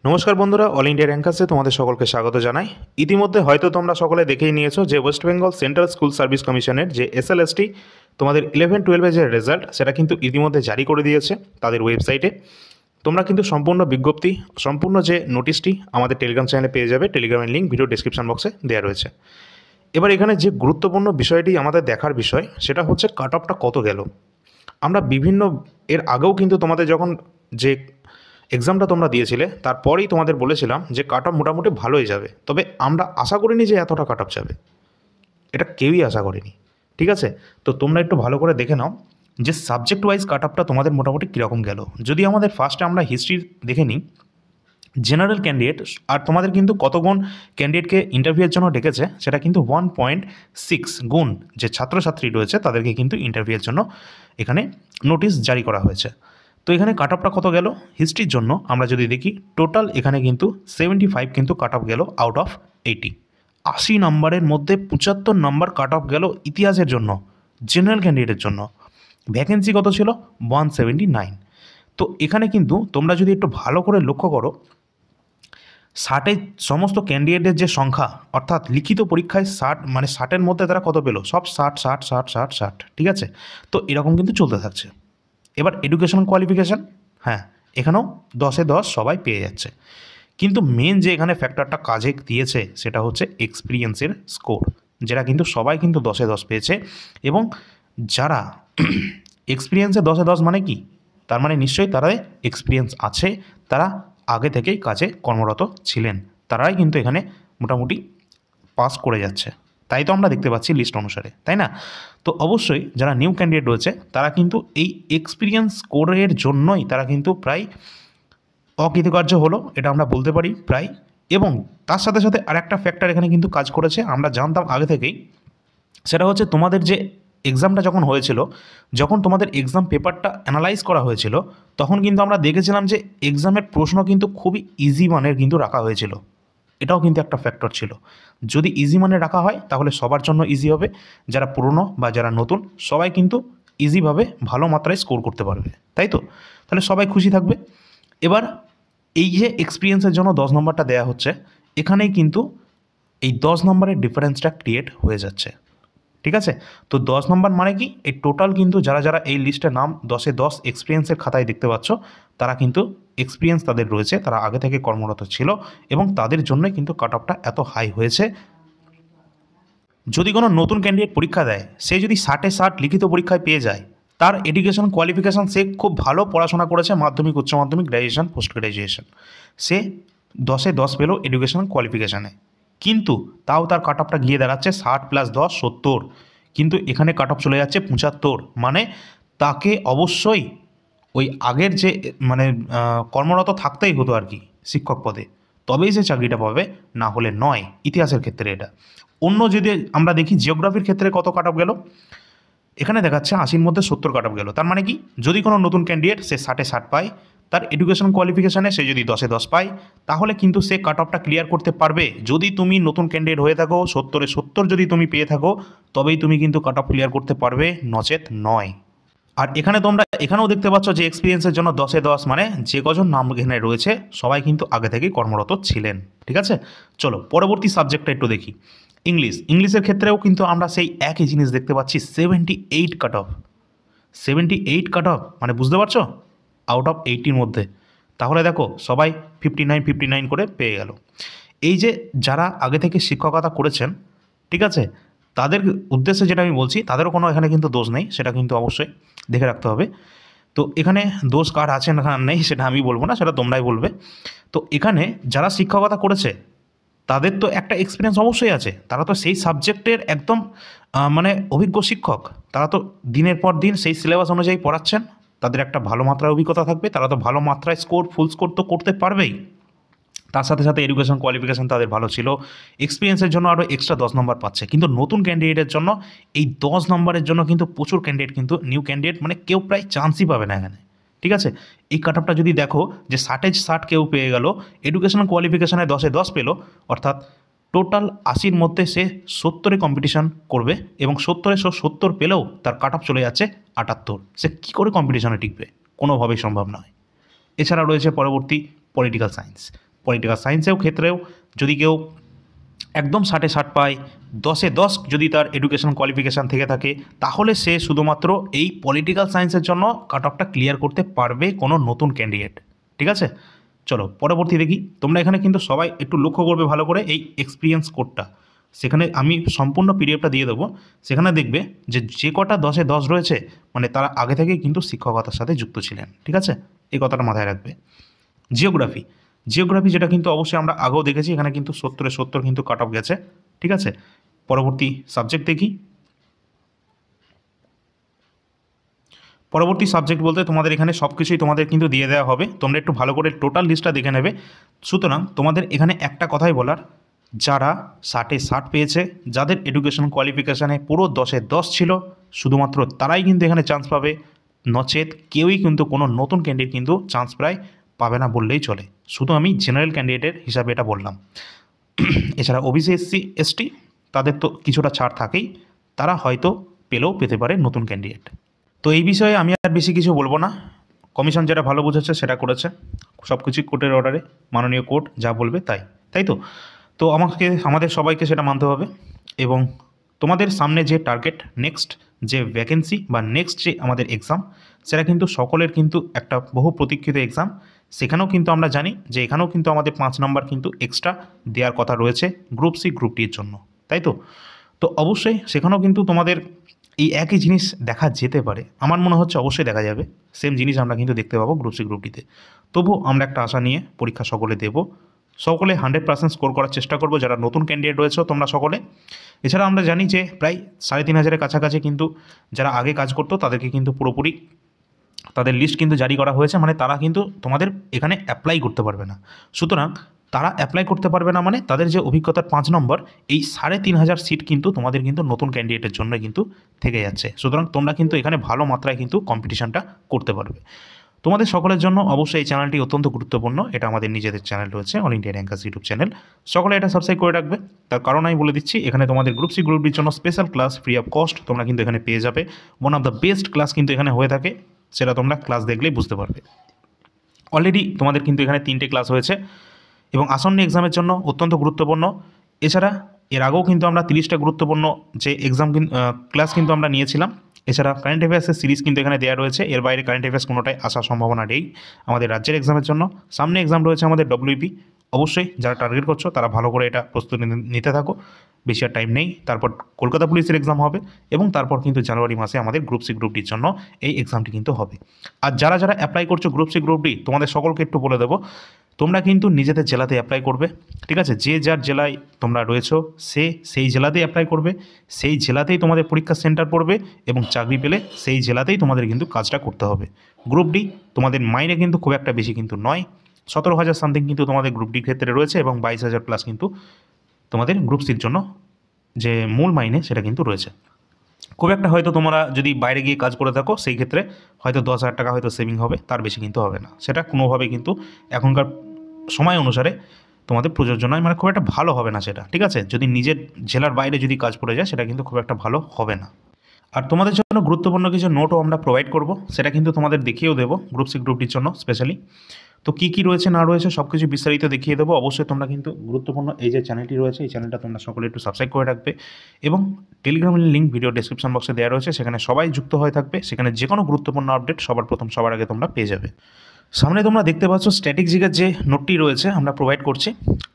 নমস্কার বন্ধুরা, all India র্যাঙ্কার্সে তোমাদের সকলকে স্বাগত জানাই। ইতিমধ্যে হয়তো তোমরা সকলে দেখেই নিয়েছো যে West Bengal central school service কমিশনের যে এসএলএসটি তোমাদের 11-12 যে রেজাল্ট সেটা কিন্তু ইতিমধ্যে জারি করে দিয়েছে তাদের ওয়েবসাইটে। তোমরা কিন্তু সম্পূর্ণ বিজ্ঞপ্তি, সম্পূর্ণ যে নোটিশটি আমাদের টেলিগ্রাম চ্যানেলে পেয়ে যাবে। টেলিগ্রামের লিঙ্ক ভিডিও ডেসক্রিপশন বক্সে দেওয়া রয়েছে। এবার এখানে যে গুরুত্বপূর্ণ বিষয়টি আমাদের দেখার বিষয় সেটা হচ্ছে কাট অফটা কত গেল। আমরা বিভিন্ন এর আগেও কিন্তু তোমাদের যখন যে এক্সামটা তোমরা দিয়েছিলে তারপরেই তোমাদের বলেছিলাম যে কাট অফ মোটামুটি ভালোই যাবে, তবে আমরা আশা করিনি যে এতটা কাট অফ যাবে, এটা কেউই আশা করেনি। ঠিক আছে, তো তোমরা একটু ভালো করে দেখে নাও যে সাবজেক্ট ওয়াইজ কাট অফটা তোমাদের মোটামুটি কীরকম গেল। যদি আমাদের ফার্স্টে আমরা হিস্ট্রি দেখে নিই, জেনারেল ক্যান্ডিডেট আর তোমাদের কিন্তু কতগুণ ক্যান্ডিডেটকে ইন্টারভিউয়ের জন্য ডেকেছে সেটা কিন্তু 1.6 গুণ যে ছাত্রছাত্রী রয়েছে তাদেরকে কিন্তু ইন্টারভিউয়ের জন্য এখানে নোটিশ জারি করা হয়েছে। তো এখানে কাট অফটা কত গেল হিস্ট্রির জন্য আমরা যদি দেখি, টোটাল এখানে কিন্তু 75 কিন্তু কাট অফ গেল আউট অফ 80। 80 নম্বরের মধ্যে 75 নম্বর কাট অফ গেল ইতিহাসের জন্য, জেনারেল ক্যান্ডিডেটের জন্য। ভ্যাকেন্সি কত ছিল? 179। তো এখানে কিন্তু তোমরা যদি একটু ভালো করে লক্ষ্য করো, 60 সমস্ত ক্যান্ডিডেটের যে সংখ্যা, অর্থাৎ লিখিত পরীক্ষায় 60 মানে 60-এর মধ্যে তারা কত পেলো? সব 60 60 60 60 60। ঠিক আছে, তো এরকম কিন্তু চলতে থাকছে। এবার এডুকেশন কোয়ালিফিকেশান, হ্যাঁ এখানেও 10-এ 10 সবাই পেয়ে যাচ্ছে। কিন্তু মেন যে এখানে ফ্যাক্টরটা কাজে দিয়েছে সেটা হচ্ছে এক্সপিরিয়েন্সের স্কোর, যেটা কিন্তু সবাই কিন্তু 10-এ 10 পেয়েছে। এবং যারা এক্সপিরিয়েন্সে 10-এ 10 মানে কি? তার মানে নিশ্চয়ই তারা এক্সপিরিয়েন্স আছে, তারা আগে থেকেই কাজে কর্মরত ছিলেন, তারাই কিন্তু এখানে মোটামুটি পাস করে যাচ্ছে। তাই তো আমরা দেখতে পাচ্ছি লিস্ট অনুসারে, তাই না? তো অবশ্যই যারা নিউ ক্যান্ডিডেট রয়েছে তারা কিন্তু এই এক্সপিরিয়েন্স স্কোরের জন্যই তারা কিন্তু প্রায় অকৃতকার্য হলো, এটা আমরা বলতে পারি প্রায়। এবং তার সাথে সাথে আরেকটা ফ্যাক্টর এখানে কিন্তু কাজ করেছে, আমরা জানতাম আগে থেকেই, সেটা হচ্ছে তোমাদের যে এক্সামটা যখন হয়েছিল, যখন তোমাদের এক্সাম পেপারটা অ্যানালাইজ করা হয়েছিল, তখন কিন্তু আমরা দেখেছিলাম যে এক্সামের প্রশ্ন কিন্তু খুবই ইজি মানের কিন্তু রাখা হয়েছিল। এটাও কিন্তু একটা ফ্যাক্টর ছিল। যদি ইজি মানে রাখা হয় তাহলে সবার জন্য ইজি হবে, যারা পুরনো বা যারা নতুন সবাই কিন্তু ইজিভাবে ভালো মাত্রায় স্কোর করতে পারবে, তাই তো? তাহলে সবাই খুশি থাকবে। এবার এই যে এক্সপিরিয়েন্সের জন্য 10 নম্বরটা দেওয়া হচ্ছে, এখানেই কিন্তু এই 10 নম্বরের ডিফারেন্সটা ক্রিয়েট হয়ে যাচ্ছে। ঠিক আছে, তো 10 নম্বর মানে কি? এই টোটাল কিন্তু যারা যারা এই লিস্টে নাম 10-এ 10 এক্সপিরিয়েন্সের খাতায় দেখতে পাচ্ছ, তারা কিন্তু এক্সপিরিয়েন্স তাদের রয়েছে, তারা আগে থেকে কর্মরত ছিল এবং তাদের জন্যই কিন্তু কাট অফটা এত হাই হয়েছে। যদি কোনো নতুন ক্যান্ডিডেট পরীক্ষা দেয়, সে যদি 60-এ 60 লিখিত পরীক্ষায় পেয়ে যায়, তার এডুকেশন কোয়ালিফিকেশান, সে খুব ভালো পড়াশোনা করেছে, মাধ্যমিক, উচ্চ মাধ্যমিক, গ্র্যাজুয়েশন, পোস্ট গ্র্যাজুয়েশন, সে 10-এ 10 পেল এডুকেশন কোয়ালিফিকেশানে, কিন্তু তাও তার কাট অফটা গিয়ে দাঁড়াচ্ছে 60+10 70। কিন্তু এখানে কাট অফ চলে যাচ্ছে 75। মানে তাকে অবশ্যই ওই আগের যে মানে কর্মরত থাকতেই হতো আর কি শিক্ষক পদে, তবেই সে চাকরিটা পাবে, না হলে নয়, ইতিহাসের ক্ষেত্রে এটা। অন্য যদি আমরা দেখি জিওগ্রাফির ক্ষেত্রে কত কাট অফ গেল, এখানে দেখাচ্ছে 80-র মধ্যে 70 কাট অফ গেল। তার মানে কি? যদি কোনো নতুন ক্যান্ডিডেট সে 60-এ 60 পায়, তার এডুকেশন কোয়ালিফিকেশানে সে যদি 10-এ 10 পায়, তাহলে কিন্তু সে কাট অফটা ক্লিয়ার করতে পারবে। যদি তুমি নতুন ক্যান্ডিডেট হয়ে থাকো, 70-এ 70 যদি তুমি পেয়ে থাকো, তবেই তুমি কিন্তু কাট অফ ক্লিয়ার করতে পারবে, নচেত নয়। আর এখানে তোমরা এখানেও দেখতে পাচ্ছ যে এক্সপিরিয়েন্সের জন্য 10-এ 10 মানে যে কজন নাম এখানে রয়েছে সবাই কিন্তু আগে থেকেই কর্মরত ছিলেন। ঠিক আছে, চলো পরবর্তী সাবজেক্টটা একটু দেখি। ইংলিশের ক্ষেত্রেও কিন্তু আমরা সেই একই জিনিস দেখতে পাচ্ছি, 78 কাট অফ। 78 কাট অফ মানে বুঝতে পারছো, আউট অফ 80-র মধ্যে। তাহলে দেখো সবাই 59 করে পেয়ে গেল। এই যে যারা আগে থেকে শিক্ষকতা করেছেন, ঠিক আছে, তাদের উদ্দেশ্যে যেটা আমি বলছি, তাদেরও কোনো এখানে কিন্তু দোষ নেই, সেটা কিন্তু অবশ্যই দেখে রাখতে হবে। তো এখানে দোষ কার আছে না নেই সেটা আমি বলবো না, সেটা তোমরাই বলবে। তো এখানে যারা শিক্ষকতা করেছে তাদের তো একটা এক্সপিরিয়েন্স অবশ্যই আছে, তারা তো সেই সাবজেক্টের একদম মানে অভিজ্ঞ শিক্ষক, তারা তো দিনের পর দিন সেই সিলেবাস অনুযায়ী পড়াচ্ছেন, তাদের একটা ভালো মাত্রায় অভিজ্ঞতা থাকবে, তারা তো ভালো মাত্রায় ফুল স্কোর তো করতে পারবেই। তার সাথে সাথে এডুকেশন কোয়ালিফিকেশান তাদের ভালো ছিল, এক্সপিরিয়েন্সের জন্য আরও এক্সট্রা 10 নম্বর পাচ্ছে। কিন্তু নতুন ক্যান্ডিডেটের জন্য এই 10 নম্বরের জন্য কিন্তু প্রচুর ক্যান্ডিডেট, কিন্তু নিউ ক্যান্ডিডেট মানে কেউ প্রায় চান্সই পাবে না এখানে। ঠিক আছে, এই কাট অফটা যদি দেখো যে 60-এ 60 কেউ পেয়ে গেল, এডুকেশন কোয়ালিফিকেশানে 10-এ 10 পেলো, অর্থাৎ টোটাল 80-র মধ্যে সে 70-এ কম্পিটিশান করবে এবং 70-এ 70 পেলেও তার কাট অফ চলে যাচ্ছে 78। সে কী করে কম্পিটিশানে টিকবে? কোনোভাবেই সম্ভব নয়। এছাড়া রয়েছে পরবর্তী পলিটিক্যাল সায়েন্স। পলিটিক্যাল সায়েন্সেও ক্ষেত্রেও যদি কেউ একদম 60-60 পায়, 10-10 যদি তার এডুকেশন কোয়ালিফিকেশান থেকে থাকে, তাহলে সে শুধুমাত্র এই পলিটিক্যাল সায়েন্সের জন্য কাট অফটা ক্লিয়ার করতে পারবে কোনো নতুন ক্যান্ডিডেট। ঠিক আছে, চলো পরবর্তী দেখি। তোমরা এখানে কিন্তু সবাই একটু লক্ষ্য করবে ভালো করে এই এক্সপিরিয়েন্স কোডটা, সেখানে আমি সম্পূর্ণ পিডিএফটা দিয়ে দেবো। সেখানে দেখবে যে যে কটা 10-10 রয়েছে মানে তারা আগে থেকেই কিন্তু শিক্ষকতার সাথে যুক্ত ছিলেন। ঠিক আছে, এই কথাটা মাথায় রাখবে। জিওগ্রাফি যেটা কিন্তু অবশ্যই আমরা আগেও দেখেছি, এখানে কিন্তু 70-70 কিন্তু কাট অফ গেছে। ঠিক আছে, পরবর্তী সাবজেক্ট দেখি। পরবর্তী সাবজেক্ট বলতে তোমাদের এখানে সব কিছুই তোমাদের কিন্তু দিয়ে দেওয়া হবে, তোমরা একটু ভালো করে টোটাল লিস্টটা দেখে নেবে। সুতরাং তোমাদের এখানে একটা কথাই বলার, যারা 60-60 পেয়েছে, যাদের এডুকেশন কোয়ালিফিকেশানে পুরো 10-10 ছিল, শুধুমাত্র তারাই কিন্তু এখানে চান্স পাবে। নচেত কেউই কিন্তু কোনো নতুন ক্যান্ডিডেট কিন্তু চান্স প্রায় পাবে না বললেই চলে। শুধু আমি জেনারেল ক্যান্ডিডেটের হিসাবে এটা বললাম। এছাড়া ওবিসি এসসি এসটি তাদের তো কিছুটা ছাড় থাকেই, তারা হয়তো পেলেও পেতে পারে নতুন ক্যান্ডিডেট। তো এই বিষয়ে আমি আর বেশি কিছু বলবো না, কমিশন যেটা ভালো বুঝেছে সেটা করেছে, সব কিছুই কোর্টের অর্ডারে, মাননীয় কোর্ট যা বলবে তাই তো তো আমাদের সবাইকে সেটা মানতে হবে। এবং তোমাদের সামনে যে টার্গেট, নেক্সট যে ভ্যাকেন্সি বা নেক্সট যে আমাদের এক্সাম, সেটা কিন্তু সকলের কিন্তু একটা বহু প্রতীক্ষিত এক্সাম। সেখানেও কিন্তু আমরা জানি যে এখানেও কিন্তু আমাদের 5 নম্বর কিন্তু এক্সট্রা দেওয়ার কথা রয়েছে গ্রুপ সি গ্রুপ টির জন্য, তাই তো তো অবশ্যই সেখানেও কিন্তু তোমাদের এই একই জিনিস দেখা যেতে পারে, আমার মনে হচ্ছে অবশ্যই দেখা যাবে, সেম জিনিস আমরা কিন্তু দেখতে পাবো গ্রুপ সি গ্রুপ ডিতে। তবু আমরা একটা আশা নিয়ে পরীক্ষা সকলে দেব, সকলে 100% স্কোর করার চেষ্টা করব, যারা নতুন ক্যান্ডিডেট রয়েছে তোমরা সকলে। এছাড়া আমরা জানি যে প্রায় 3,500-এর কাছাকাছি কিন্তু যারা আগে কাজ করতো তাদেরকে কিন্তু পুরোপুরি তাদের লিস্ট কিন্তু জারি করা হয়েছে, মানে তারা কিন্তু তোমাদের এখানে অ্যাপ্লাই করতে পারবে না। সুতরাং তারা অ্যাপ্লাই করতে পারবে না মানে তাদের যে অভিজ্ঞতার 5 নম্বর, এই 3,500 সিট কিন্তু তোমাদের কিন্তু নতুন ক্যান্ডিডেটের জন্য কিন্তু থেকে যাচ্ছে। সুতরাং তোমরা কিন্তু এখানে ভালো মাত্রায় কিন্তু কম্পিটিশনটা করতে পারবে। তোমাদের সকলের জন্য অবশ্যই এই চ্যানেলটি অত্যন্ত গুরুত্বপূর্ণ, এটা আমাদের নিজেদের চ্যানেল রয়েছে, all India rankers YouTube channel, সকলে এটা সাবস্ক্রাইব করে রাখবে। তার কারণ আমি বলে দিচ্ছি, এখানে তোমাদের গ্রুপ সি গ্রুপ ডির জন্য special class free of cost তোমরা কিন্তু এখানে পেয়ে যাবে। One of the best class কিন্তু এখানে হয়ে থাকে, সেটা তোমরা ক্লাস দেখলেই বুঝতে পারবে। অলরেডি তোমাদের কিন্তু এখানে 3টে ক্লাস হয়েছে এবং আসন্ন এক্সামের জন্য অত্যন্ত গুরুত্বপূর্ণ। এছাড়া এর আগেও কিন্তু আমরা 30টা গুরুত্বপূর্ণ যে এক্সাম ক্লাস কিন্তু আমরা নিয়েছিলাম। এছাড়া কারেন্ট অ্যাফেয়ার্সের সিরিজ কিন্তু এখানে দেওয়া রয়েছে, এর বাইরে কারেন্ট অ্যাফেয়ার্স কোনোটাই আসার সম্ভাবনা নেই আমাদের রাজ্যের এক্সামের জন্য। সামনে এক্সাম রয়েছে আমাদের ডব্লিউপি, অবশ্যই যারা টার্গেট করছো তারা ভালো করে এটা প্রস্তুতি নিতে থাকো, বেশি আর টাইম নেই। তারপর কলকাতা পুলিশের এক্সাম হবে এবং তারপর কিন্তু জানুয়ারি মাসে আমাদের গ্রুপ সি গ্রুপ ডির জন্য এই এক্সামটি কিন্তু হবে। আর যারা যারা অ্যাপ্লাই করছো গ্রুপ সি গ্রুপ ডি, তোমাদের সকলকে একটু বলে দেবো, তোমরা কিন্তু নিজেদের জেলাতে অ্যাপ্লাই করবে। ঠিক আছে, যে যার জেলায় তোমরা রয়েছো সেই জেলাতেই অ্যাপ্লাই করবে, সেই জেলাতেই তোমাদের পরীক্ষা সেন্টার পড়বে এবং চাকরি পেলে সেই জেলাতেই তোমাদের কিন্তু কাজটা করতে হবে। গ্রুপ ডি তোমাদের মাইনে কিন্তু খুব একটা বেশি কিন্তু নয়, 17,000 সামথিং কিন্তু তোমাদের গ্রুপ ডির ক্ষেত্রে রয়েছে এবং 22,000 প্লাস কিন্তু তোমাদের গ্রুপ সির জন্য যে মূল মাইনে সেটা কিন্তু রয়েছে। খুব একটা হয়তো তোমরা যদি বাইরে গিয়ে কাজ করে থাকো সেই ক্ষেত্রে হয়তো 10,000 টাকা হয়তো সেভিং হবে, তার বেশি কিন্তু হবে না। সেটা কোনোভাবে কিন্তু এখনকার সময় অনুসারে তোমাদের প্রযোজ্য নয়, মানে খুব একটা ভালো হবে না সেটা। ঠিক আছে, যদি নিজের জেলার বাইরে যদি কাজ পড়ে যায় সেটা কিন্তু খুব একটা ভালো হবে না। আর তোমাদের জন্য গুরুত্বপূর্ণ কিছু নোটও আমরা প্রোভাইড করব, সেটা কিন্তু তোমাদের দেখিয়েও দেবো গ্রুপ সি গ্রুপ ডির জন্য স্পেশালি। তো কী কী রয়েছে না রয়েছে সব কিছু বিস্তারিত দেখিয়ে দেবো। অবশ্যই তোমরা কিন্তু গুরুত্বপূর্ণ এই যে চ্যানেলটি রয়েছে এই চ্যানেলটা তোমরা সকলে একটু সাবস্ক্রাইব করে রাখবে এবং টেলিগ্রামের লিঙ্ক ভিডিও ডেসক্রিপশন বক্সে দেওয়া রয়েছে, সেখানে সবাই যুক্ত হয়ে থাকবে। সেখানে যে কোনো গুরুত্বপূর্ণ আপডেট সবার আগে তোমরা পেয়ে যাবে। সামনে তোমরা দেখতে পাচ্ছ স্ট্যাটিক জিকের যে নোটটি রয়েছে আমরা প্রোভাইড করছি,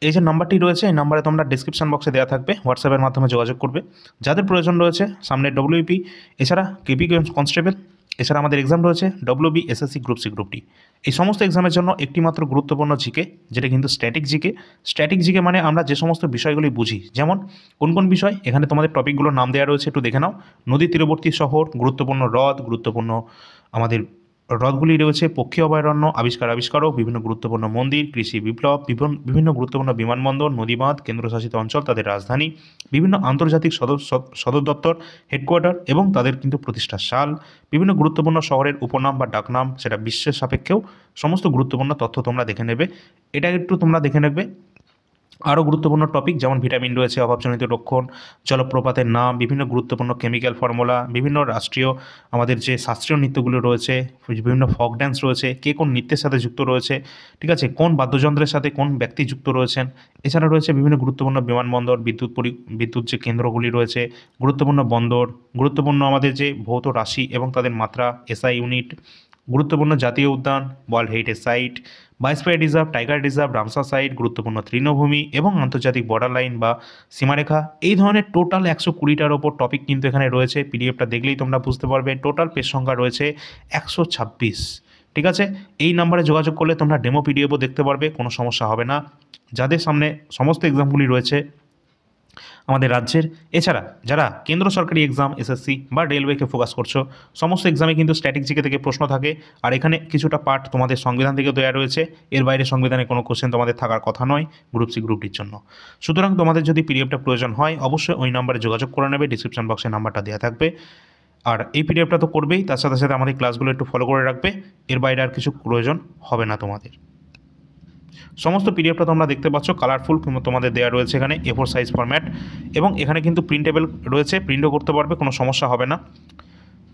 এই যে নাম্বারটি রয়েছে এই নাম্বারে তোমরা ডিসক্রিপশন বক্সে দেওয়া থাকবে, হোয়াটসঅ্যাপের মাধ্যমে যোগাযোগ করবে যাদের প্রয়োজন রয়েছে। সামনে ডব্লিউপি, এছাড়া কেপি কনস্টেবল, এছাড়া আমাদের এক্সাম রয়েছে WB, SSC, group C, group D. এই সমস্ত এক্সামের জন্য একটি মাত্র গুরুত্বপূর্ণ জিকে, যেটা কিন্তু স্ট্যাটিক জিকে। স্ট্যাটিক জিকে মানে আমরা যে সমস্ত বিষয়গুলি বুঝি, যেমন কোন কোন বিষয়, এখানে তোমাদের টপিকগুলোর নাম দেওয়া রয়েছে, একটু দেখে নাও। নদী তীরবর্তী শহর, গুরুত্বপূর্ণ হ্রদ, গুরুত্বপূর্ণ আমাদের হ্রদগুলি রয়েছে, পক্ষী অভয়ারণ্য, আবিষ্কারক, বিভিন্ন গুরুত্বপূর্ণ মন্দির, কৃষি বিপ্লব, বিভিন্ন গুরুত্বপূর্ণ বিমানবন্দর, নদীবাঁধ, কেন্দ্রশাসিত অঞ্চল, তাদের রাজধানী, বিভিন্ন আন্তর্জাতিক সদর দপ্তর, হেডকোয়ার্টার এবং তাদের কিন্তু প্রতিষ্ঠার সাল, বিভিন্ন গুরুত্বপূর্ণ শহরের উপনাম বা ডাকনাম, সেটা বিশ্বের সাপেক্ষেও সমস্ত গুরুত্বপূর্ণ তথ্য তোমরা দেখে নেবে। এটা একটু তোমরা দেখে নেবে। আরও গুরুত্বপূর্ণ টপিক যেমন ভিটামিন রয়েছে, অভাবজনিত লক্ষণ, জলপ্রপাতের নাম, বিভিন্ন গুরুত্বপূর্ণ কেমিক্যাল ফর্মুলা, বিভিন্ন রাষ্ট্রীয় আমাদের যে শাস্ত্রীয় নৃত্যগুলো রয়েছে, বিভিন্ন ফক ড্যান্স রয়েছে, কে কোন নৃত্যের সাথে যুক্ত রয়েছে, ঠিক আছে, কোন বাদ্যযন্ত্রের সাথে কোন ব্যক্তি যুক্ত রয়েছেন। এছাড়া রয়েছে বিভিন্ন গুরুত্বপূর্ণ বিমানবন্দর, বিদ্যুৎ যে কেন্দ্রগুলি রয়েছে, গুরুত্বপূর্ণ বন্দর, গুরুত্বপূর্ণ আমাদের যে ভৌত রাশি এবং তাদের মাত্রা, এসআই ইউনিট, গুরুত্বপূর্ণ জাতীয় উদ্যান, world heritage site, biosphere reserve, tiger reserve, Ramsar site, গুরুত্বপূর্ণ তৃণভূমি এবং আন্তর্জাতিক বর্ডার লাইন বা সীমারেখা, এই ধরনের টোটাল 120টার ওপর টপিক কিন্তু এখানে রয়েছে। পিডিএফটা দেখলেই তোমরা বুঝতে পারবে। টোটাল পেজ সংখ্যা রয়েছে 126। ঠিক আছে, এই নাম্বারে যোগাযোগ করলে তোমরা ডেমো পিডিএফও দেখতে পারবে, কোনো সমস্যা হবে না। যাদের সামনে সমস্ত এক্সামগুলি রয়েছে আমাদের রাজ্যের, এছাড়া যারা কেন্দ্র সরকারি এক্সাম এসএসসি বা রেলওয়েকে ফোকাস করছো, সমস্ত এক্সামে কিন্তু স্ট্যাটিক জিকে থেকে প্রশ্ন থাকে। আর এখানে কিছুটা পার্ট তোমাদের সংবিধান থেকে দেওয়া রয়েছে, এর বাইরে সংবিধানে কোনো কোশ্চেন তোমাদের থাকার কথা নয় গ্রুপ সি গ্রুপ ডির জন্য। সুতরাং তোমাদের যদি পিডিএফটা প্রয়োজন হয় অবশ্যই ওই নাম্বারে যোগাযোগ করে নেবে, ডিসক্রিপশন বক্সে নাম্বারটা দেওয়া থাকবে। আর এই পিডিএফটা তো করবেই, তার সাথে সাথে আমাদের ক্লাসগুলো একটু ফলো করে রাখবে, এর বাইরে আর কিছু প্রয়োজন হবে না তোমাদের। সমস্ত পিডিএফটা তোমরা দেখতে পাচ্ছ কালারফুল তোমাদের দেওয়া রয়েছে এখানে A4 সাইজ ফরম্যাট, এবং এখানে কিন্তু প্রিন্টেবল রয়েছে, প্রিন্টও করতে পারবে, কোনো সমস্যা হবে না।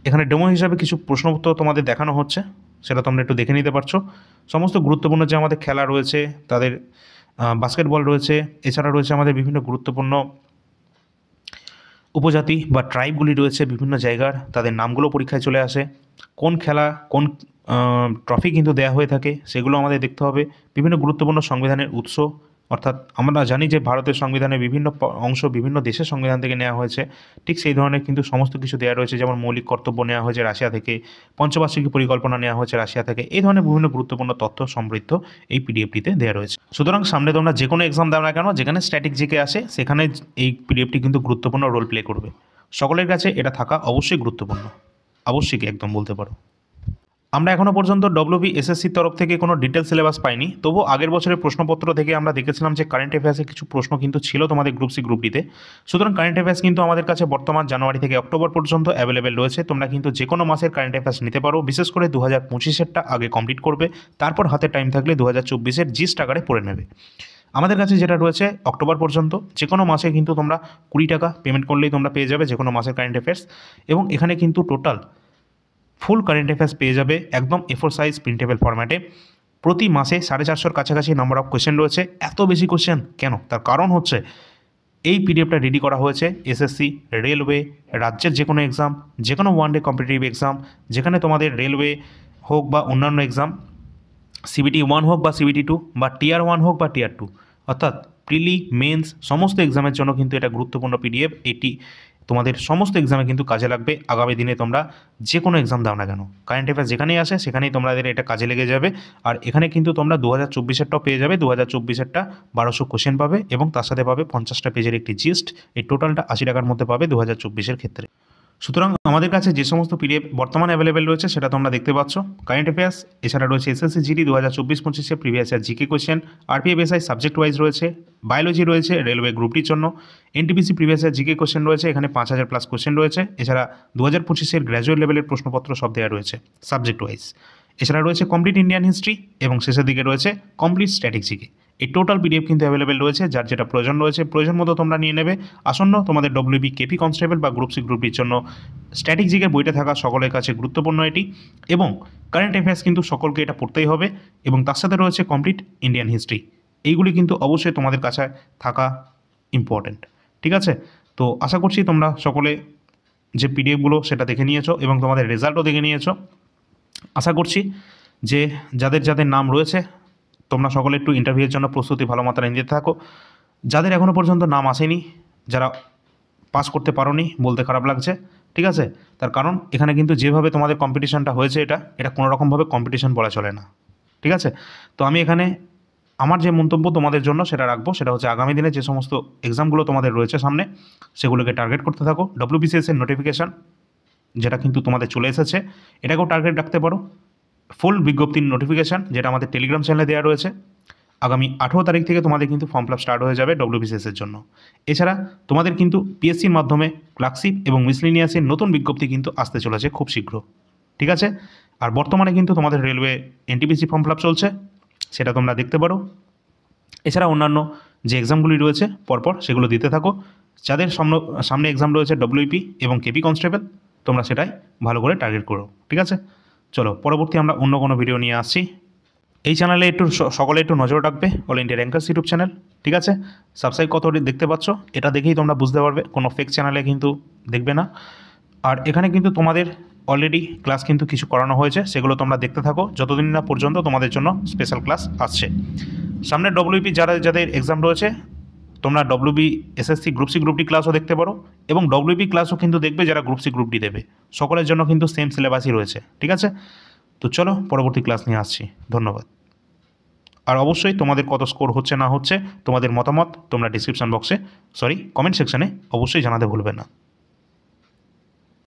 এখানে ডেমো হিসাবে কিছু প্রশ্ন উত্তর তোমাদের দেখানো হচ্ছে, সেটা তোমরা একটু দেখে নিতে পারছো। সমস্ত গুরুত্বপূর্ণ যে আমাদের খেলা রয়েছে, তাদের বাস্কেটবল রয়েছে, এছাড়া রয়েছে আমাদের বিভিন্ন গুরুত্বপূর্ণ উপজাতি বা ট্রাইবগুলি রয়েছে বিভিন্ন জায়গার, তাদের নামগুলো পরীক্ষায় চলে আসে। কোন খেলা কোন ট্রফি কিন্তু দেয়া হয়ে থাকে সেগুলো আমাদের দেখতে হবে। বিভিন্ন গুরুত্বপূর্ণ সংবিধানের উৎস, অর্থাৎ আমরা জানি যে ভারতের সংবিধানের বিভিন্ন অংশ বিভিন্ন দেশের সংবিধান থেকে নেওয়া হয়েছে, ঠিক সেই ধরনের কিন্তু সমস্ত কিছু দেওয়া রয়েছে। যেমন মৌলিক কর্তব্য নেওয়া হয়েছে রাশিয়া থেকে, পঞ্চবার্ষিকী পরিকল্পনা নেওয়া হয়েছে রাশিয়া থেকে, এই ধরনের বিভিন্ন গুরুত্বপূর্ণ তথ্য সমৃদ্ধ এই পিডিএফটিতে দেওয়া রয়েছে। সুতরাং সামনে তোমরা যে কোনো এক্সাম দাও না কেন, যেখানে স্ট্যাটিক জিকে আসে সেখানে এই পিডিএফটি কিন্তু গুরুত্বপূর্ণ রোল প্লে করবে। সকলের কাছে এটা থাকা অবশ্যই গুরুত্বপূর্ণ, আবশ্যিক একদম বলতে পারো। আমরা এখনও পর্যন্ত ডব্লিউবি এসএসসির তরফ থেকে কোনো ডিটেল সিলেবাস পাইনি, তবু আগের বছরের প্রশ্নপত্র থেকে আমরা দেখেছিলাম যে কারেন্ট অ্যাফেয়ার্সে কিছু প্রশ্ন কিন্তু ছিল তোমাদের গ্রুপ সি গ্রুপ ডিতে। সুতরাং কারেন্ট অ্যাফেয়ার্স কিন্তু আমাদের কাছে বর্তমান জানুয়ারি থেকে অক্টোবর পর্যন্ত অ্যাভেলেবেল রয়েছে। তোমরা কিন্তু যে কোনো মাসের কারেন্ট অ্যাফেয়ার্স নিতে পারো, বিশেষ করে 2025-এরটা আগে কমপ্লিট করবে, তারপর হাতে টাইম থাকলে 2024-এর জিস্ট আকারে পড়ে নেবে। আমাদের কাছে যেটা রয়েছে অক্টোবর পর্যন্ত, যে কোনো মাসে কিন্তু তোমরা 20 টাকা পেমেন্ট করলেই তোমরা পেয়ে যাবে যে কোনো মাসের কারেন্ট অ্যাফেয়ার্স, এবং এখানে কিন্তু টোটাল ফুল কারেন্ট অ্যাফেয়ার্স পেয়ে যাবে একদম A4 সাইজ প্রিন্টেবল ফরম্যাটে। প্রতি মাসে 450-র কাছাকাছি নাম্বার অফ কোয়েশ্চেন রয়েছে। এত বেশি কোয়েশ্চেন কেন, তার কারণ হচ্ছে এই পিডিএফটা রেডি করা হয়েছে এসএসসি, রেলওয়ে, রাজ্যের যে কোনো এক্সাম, যে কোনো ওয়ান ডে কম্পিটিটিভ এক্সাম, যেখানে তোমাদের রেলওয়ে হোক বা অন্যান্য এক্সাম, সিবিটি 1 হোক বা সিবিটি 2 বা টিয়ার 1 হোক বা টিয়ার 2, অর্থাৎ প্রিলি মেন্স সমস্ত এক্সামের জন্য কিন্তু এটা গুরুত্বপূর্ণ পিডিএফ। এটি তোমাদের সমস্ত এক্সামে কিন্তু কাজে লাগবে। আগামী দিনে তোমরা যে কোনো এক্সাম দাও না কেন, কারেন্ট অ্যাফেয়ার্স যেখানেই আসে সেখানেই তোমাদের এটা কাজে লেগে যাবে। আর এখানে কিন্তু তোমরা 2024-এরটাও পেয়ে যাবে, 2024-এরটা 1200 কোশ্চেন পাবে এবং তার সাথে পাবে 50টা পেজের একটি জিস্ট। এই টোটালটা 80 টাকার মধ্যে পাবে 2024-এর ক্ষেত্রে। সুতরাং আমাদের কাছে যে সমস্ত পিডিএফ বর্তমানে অ্যাভেলেবেল রয়েছে সেটা তোমরা দেখতে পাচ্ছ। কারেন্ট অ্যাফেয়ার্স, এছাড়া রয়েছে এসএসসি জিডি 2024-25-এ previous year GK question, RPF SI subject wise রয়েছে, বায়োলজি রয়েছে রেলওয়ে গ্রুপটির জন্য, NTPC previous year GK question রয়েছে, এখানে 5000+ কোয়েশ্চেন রয়েছে। এছাড়া 2025-এর গ্র্যাজুয়েট লেভেলের প্রশ্নপত্র সব দেওয়া রয়েছে সাবজেক্ট ওয়াইজ। এছাড়া রয়েছে কমপ্লিট ইন্ডিয়ান হিস্ট্রি এবং শেষের দিকে রয়েছে কমপ্লিট স্ট্যাটিক জিকে। এই টোটাল পিডিএফ কিন্তু অ্যাভেলেবেল রয়েছে, যার যেটা প্রয়োজন রয়েছে প্রয়োজন মতো তোমরা নিয়ে নেবে। আসন্ন তোমাদের ডব্লিউবি কেপি কনস্টেবল বা গ্রুপ সি গ্রুপটির জন্য স্ট্যাটিক জিকের বইটা থাকা সকলের কাছে গুরুত্বপূর্ণ এটি, এবং কারেন্ট অ্যাফেয়ার্স কিন্তু সকলকে এটা পড়তেই হবে, এবং তার সাথে রয়েছে কমপ্লিট ইন্ডিয়ান হিস্ট্রি। এইগুলি কিন্তু অবশ্যই তোমাদের কাছে থাকা ইম্পর্ট্যান্ট। ঠিক আছে, তো আশা করছি তোমরা সকলে যে পিডিএফগুলো সেটা দেখে নিয়েছো এবং তোমাদের রেজাল্টও দেখে নিয়েছো। আশা করছি যে যাদের যাদের নাম রয়েছে তোমরা সকলে একটু ইন্টারভিউয়ের জন্য প্রস্তুতি ভালো মাত্রায় নিতে থাকো। যাদের এখনও পর্যন্ত নাম আসেনি, যারা পাস করতে পারোনি, বলতে খারাপ লাগছে, ঠিক আছে, তার কারণ এখানে কিন্তু যেভাবে তোমাদের কম্পিটিশানটা হয়েছে এটা কোনো রকমভাবে কম্পিটিশান বলা চলে না। ঠিক আছে, তো আমি এখানে আমার যে মন্তব্য তোমাদের জন্য সেটা রাখবো, সেটা হচ্ছে আগামী দিনে যে সমস্ত এক্সামগুলো তোমাদের রয়েছে সামনে সেগুলোকে টার্গেট করতে থাকো। ডব্লিউবিসিএসের নোটিফিকেশান যেটা কিন্তু তোমাদের চলে এসেছে এটাকেও টার্গেট রাখতে পারো। ফুল বিজ্ঞপ্তির নোটিফিকেশান যেটা আমাদের টেলিগ্রাম চ্যানেলে দেওয়া রয়েছে, আগামী 18 তারিখ থেকে তোমাদের কিন্তু ফর্ম ফিল আপ স্টার্ট হয়ে যাবে ডব্লিউবিসিএসের জন্য। এছাড়া তোমাদের কিন্তু পিএসসির মাধ্যমে ক্লার্কশিপ এবং মিসলিনিয়াসের নতুন বিজ্ঞপ্তি কিন্তু আসতে চলেছে খুব শীঘ্র। ঠিক আছে, আর বর্তমানে কিন্তু তোমাদের railway NTPC form fill up চলছে, সেটা তোমরা দেখতে পারো। এছাড়া অন্যান্য যে এক্সামগুলি রয়েছে পরপর সেগুলো দিতে থাকো। যাদের সামনে এক্সাম রয়েছে ডব্লিউপি এবং কেপি কনস্টেবল, তোমরা সেটাই ভালো করে টার্গেট করো, ঠিক আছে? চলো পরবর্তী আমরা অন্য কোনো ভিডিও নিয়ে আসছি। এই চ্যানেলে একটু সকলে একটু নজর রাখবে, all India rankers YouTube channel, ঠিক আছে? সাবস্ক্রাইব কত দেখতে পাচ্ছ এটা দেখেই তোমরা বুঝতে পারবে, কোনো ফেক চ্যানেলে কিন্তু দেখবে না। আর এখানে কিন্তু তোমাদের অলরেডি ক্লাস কিন্তু কিছু করানো হয়েছে, সেগুলো তোমরা দেখতে থাকো যতদিন না পর্যন্ত তোমাদের জন্য স্পেশাল ক্লাস আসছে। সামনে ডব্লিউপি যাদের এক্সাম রয়েছে, তোমরা WB SSC group C group D ক্লাসও দেখতে পারো, এবং ডব্লিউবি ক্লাসও কিন্তু দেখবে যারা গ্রুপ সি গ্রুপ ডি দেবে। সকলের জন্য কিন্তু সেম সিলেবাসই রয়েছে, ঠিক আছে? তো চলো পরবর্তী ক্লাস নিয়ে আসছি। ধন্যবাদ। আর অবশ্যই তোমাদের কত স্কোর হচ্ছে না হচ্ছে, তোমাদের মতামত তোমরা কমেন্ট সেকশনে অবশ্যই জানাতে ভুলবে না।